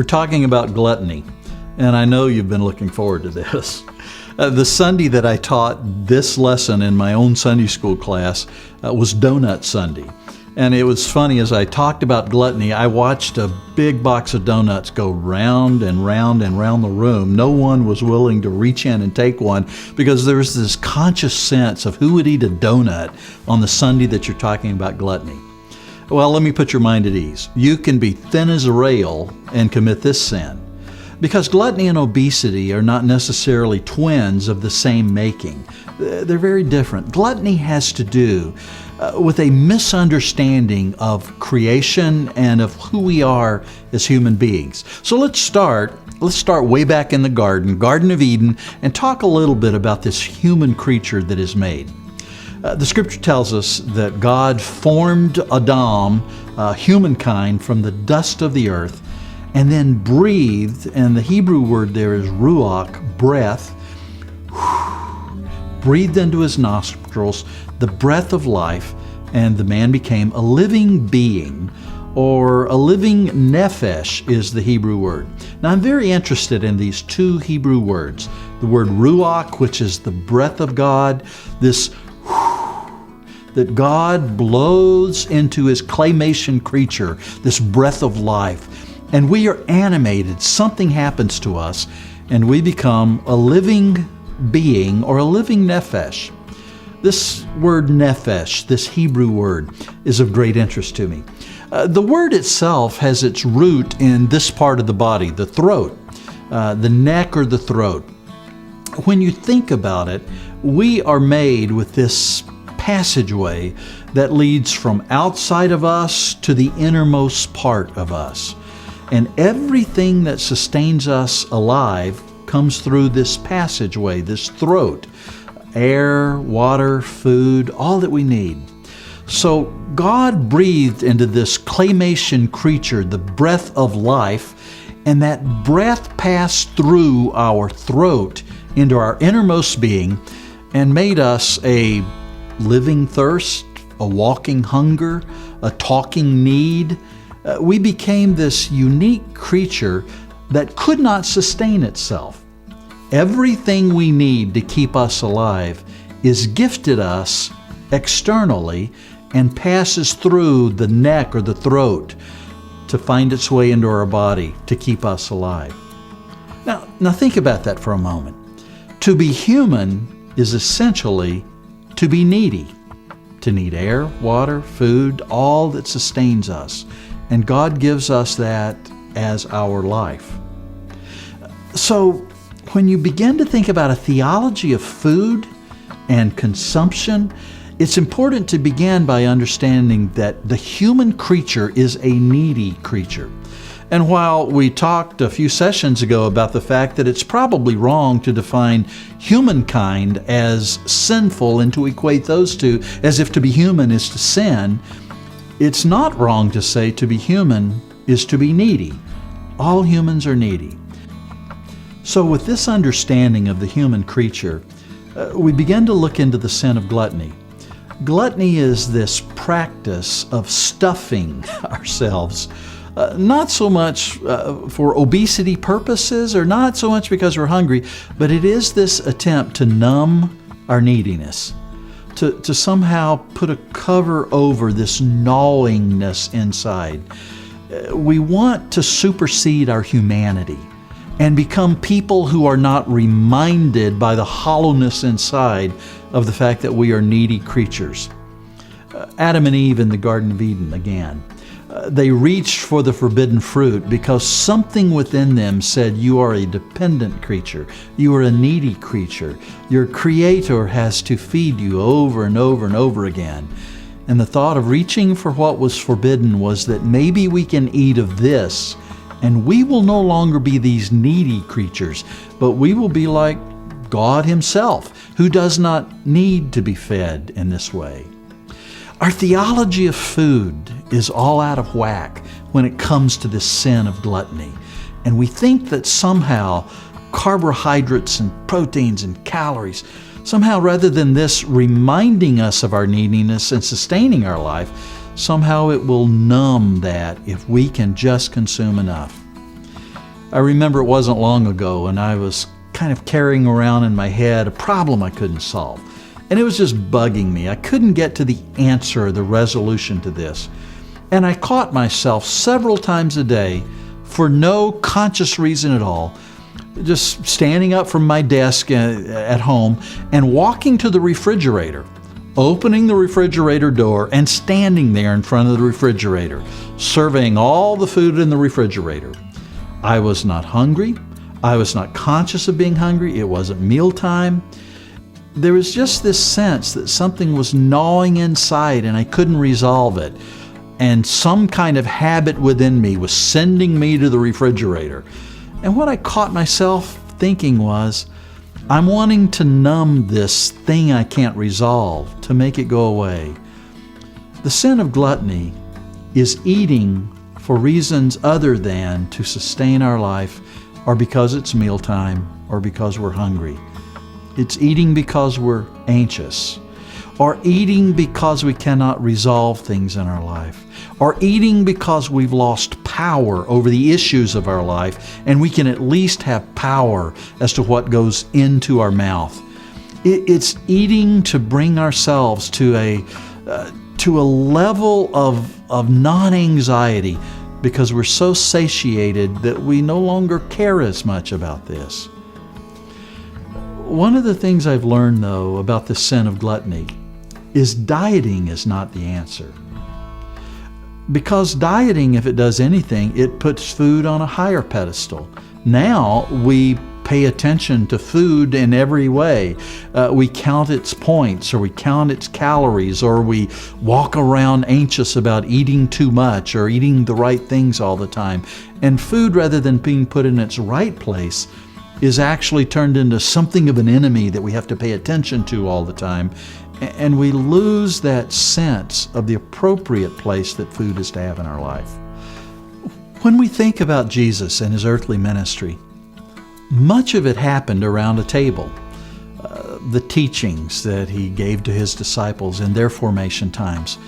We're talking about gluttony, and I know you've been looking forward to this. The Sunday that I taught this lesson in my own Sunday school class was Donut Sunday. And it was funny, as I talked about gluttony, I watched a big box of donuts go round and round and round the room. No one was willing to reach in and take one because there was this conscious sense of who would eat a donut on the Sunday that you're talking about gluttony. Well, let me put your mind at ease. You can be thin as a rail and commit this sin. Because gluttony and obesity are not necessarily twins of the same making. They're very different. Gluttony has to do with a misunderstanding of creation and of who we are as human beings. So let's start way back in the Garden of Eden, and talk a little bit about this human creature that is made. The scripture tells us that God formed Adam, humankind, from the dust of the earth, and then breathed, and the Hebrew word there is ruach, breath, breathed into his nostrils the breath of life, and the man became a living being, or a living nephesh is the Hebrew word. Now I'm very interested in these two Hebrew words. The word ruach, which is the breath of God, this that God blows into his claymation creature, this breath of life. And we are animated. Something happens to us, and we become a living being, or a living nephesh. This word nephesh, this Hebrew word, is of great interest to me. The word itself has its root in this part of the body, the throat, the neck or the throat. When you think about it, we are made with this passageway that leads from outside of us to the innermost part of us. And everything that sustains us alive comes through this passageway, this throat. Air, water, food, all that we need. So God breathed into this claymation creature the breath of life, and that breath passed through our throat into our innermost being and made us a living thirst, a walking hunger, a talking need. We became this unique creature that could not sustain itself. Everything we need to keep us alive is gifted us externally and passes through the neck or the throat to find its way into our body to keep us alive. Now think about that for a moment. To be human is essentially to be needy, to need air, water, food, all that sustains us. And God gives us that as our life. So when you begin to think about a theology of food and consumption, it's important to begin by understanding that the human creature is a needy creature. And while we talked a few sessions ago about the fact that it's probably wrong to define humankind as sinful and to equate those two as if to be human is to sin, it's not wrong to say to be human is to be needy. All humans are needy. So with this understanding of the human creature, we begin to look into the sin of gluttony. Gluttony is this practice of stuffing ourselves, not so much for obesity purposes or not so much because we're hungry, but it is this attempt to numb our neediness, to somehow put a cover over this gnawingness inside. We want to supersede our humanity and become people who are not reminded by the hollowness inside of the fact that we are needy creatures. Adam and Eve in the Garden of Eden again. They reached for the forbidden fruit because something within them said, you are a dependent creature. You are a needy creature. Your Creator has to feed you over and over and over again. And the thought of reaching for what was forbidden was that maybe we can eat of this and we will no longer be these needy creatures, but we will be like God Himself, who does not need to be fed in this way. Our theology of food is all out of whack when it comes to this sin of gluttony. And we think that somehow carbohydrates and proteins and calories, somehow rather than this reminding us of our neediness and sustaining our life, somehow it will numb that if we can just consume enough. I remember it wasn't long ago, and I was kind of carrying around in my head a problem I couldn't solve. And it was just bugging me. I couldn't get to the answer, the resolution to this. And I caught myself several times a day, for no conscious reason at all, just standing up from my desk at home and walking to the refrigerator, opening the refrigerator door and standing there in front of the refrigerator, surveying all the food in the refrigerator. I was not hungry. I was not conscious of being hungry. It wasn't mealtime. There was just this sense that something was gnawing inside and I couldn't resolve it. And some kind of habit within me was sending me to the refrigerator. And what I caught myself thinking was, I'm wanting to numb this thing I can't resolve, to make it go away. The sin of gluttony is eating for reasons other than to sustain our life, or because it's mealtime, or because we're hungry. It's eating because we're anxious, or eating because we cannot resolve things in our life, or eating because we've lost power over the issues of our life, and we can at least have power as to what goes into our mouth. It's eating to bring ourselves to a level of non-anxiety, because we're so satiated that we no longer care as much about this. One of the things I've learned, though, about the sin of gluttony is dieting is not the answer. Because dieting, if it does anything, it puts food on a higher pedestal. Now we pay attention to food in every way. We count its points, or we count its calories, or we walk around anxious about eating too much or eating the right things all the time. And food, rather than being put in its right place, is actually turned into something of an enemy that we have to pay attention to all the time. And we lose that sense of the appropriate place that food is to have in our life. When we think about Jesus and his earthly ministry, much of it happened around a table. The teachings that he gave to his disciples in their formation times,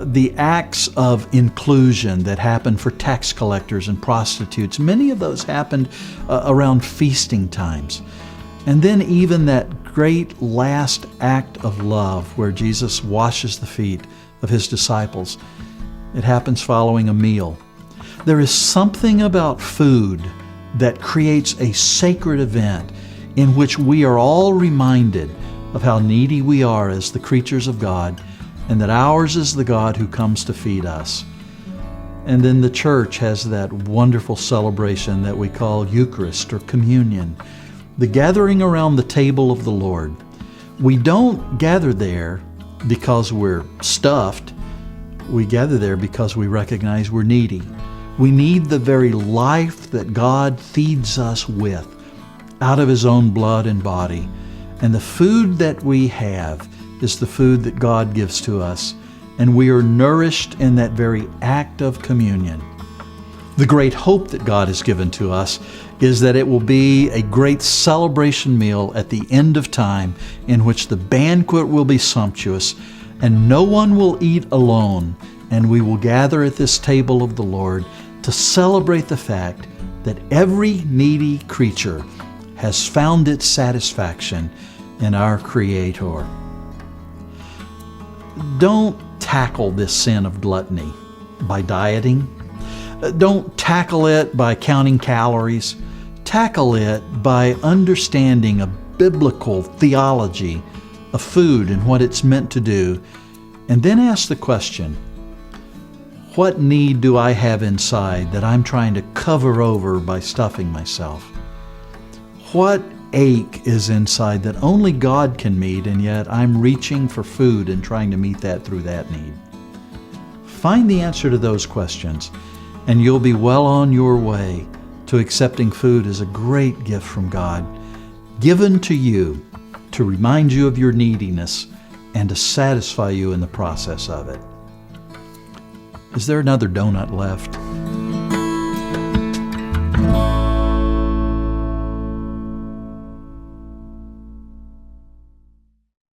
the acts of inclusion that happened for tax collectors and prostitutes, many of those happened around feasting times. And then even that great last act of love where Jesus washes the feet of his disciples, it happens following a meal. There is something about food that creates a sacred event in which we are all reminded of how needy we are as the creatures of God, and that ours is the God who comes to feed us. And then the church has that wonderful celebration that we call Eucharist or communion, the gathering around the table of the Lord. We don't gather there because we're stuffed. We gather there because we recognize we're needy. We need the very life that God feeds us with out of his own blood and body. And the food that we have is the food that God gives to us, and we are nourished in that very act of communion. The great hope that God has given to us is that it will be a great celebration meal at the end of time, in which the banquet will be sumptuous and no one will eat alone, and we will gather at this table of the Lord to celebrate the fact that every needy creature has found its satisfaction in our Creator. Don't tackle this sin of gluttony by dieting. Don't tackle it by counting calories. Tackle it by understanding a biblical theology of food and what it's meant to do. And then ask the question, what need do I have inside that I'm trying to cover over by stuffing myself? What ache is inside that only God can meet, and yet I'm reaching for food and trying to meet that through that need? Find the answer to those questions, and you'll be well on your way to accepting food as a great gift from God, given to you to remind you of your neediness and to satisfy you in the process of it. Is there another donut left?